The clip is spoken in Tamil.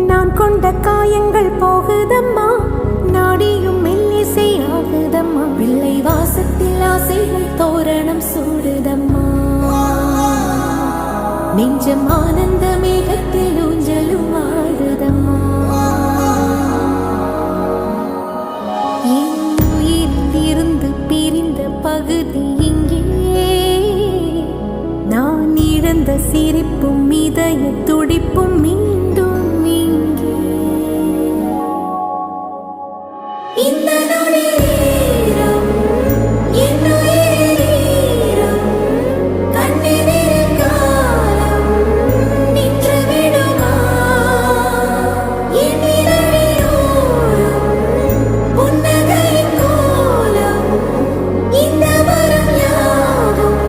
நான் கொண்ட காயங்கள் போகுதம்மா, நாடியும் மெல்லிசை ஆகுதம்மா, பிள்ளை வாசத்தில் ஆசைகள் தோரணம் சூடுதம்மா, நெஞ்சம் ஆனந்த மேகத்தில் ஊஞ்சலும் ஆடுதம்மா. என் உயிரில் இருந்து பிரிந்த பகுதி